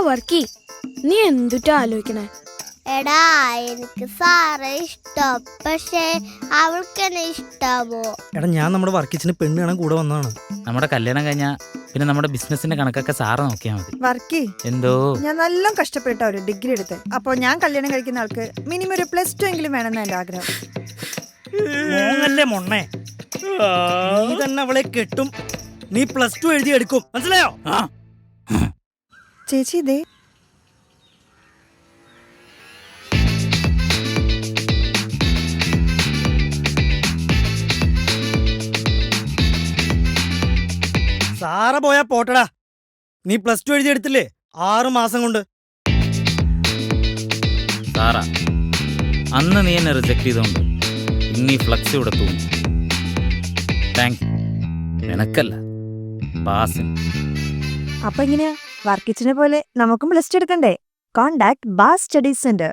വർക്കി നീ എന്തുട്ടാ ആലോചിക്കണേ? എടാ എനിക്ക് സാറെ ഇഷ്ടം, പക്ഷേ അവൾക്ക് എന്നെ ഇഷ്ടാവോ? എടാ ഞാൻ നമ്മുടെ വർക്കിച്ചിന് പെണ്ണ് കാണാൻ കൂടെ വന്നതാണ്. നമ്മുടെ കല്യാണം കഴിഞ്ഞാ പിന്നെ നമ്മുടെ ബിസിനസിന്റെ കണക്കൊക്കെ സാറ് നോക്കിയാ മതി. വർക്കി, എന്തോ ഞാൻ നല്ല കഷ്ടപ്പെട്ട ഒരു ഡിഗ്രി എടുത്ത്. അപ്പൊ ഞാൻ കല്യാണം കഴിക്കുന്ന ആൾക്ക് മിനിമം ഒരു +2 എങ്കിലും വേണമെന്ന് എന്റെ ആഗ്രഹം. മോങ്ങല്ലേ മൊണ്ണേ, നീ തന്നെ അവളെ കെട്ടും. നീ +2 എഴുതി എടുക്കും, മനസ്സിലായോ? ചേച്ചി ഇതേ സാറ പോയാ പോട്ടടാ. നീ +2 എഴുതി എടുത്തില്ലേ 6 മാസം കൊണ്ട്. സാറാ, അന്ന് നീ എന്നെ റിജക്ട് ചെയ്തോണ്ട് ഇന്നീ ഫ്ലക്സ് ഇവിടെ തൂങ്ങി. Thank you. നിനക്കല്ല, ബാസിന്. അപ്പൊ എങ്ങനെയാ വർക്കിച്ചിനെ പോലെ നമുക്കും +2 എടുക്കണ്ടേ? കോണ്ടാക്ട് ബാസ് സ്റ്റഡി സെന്റർ.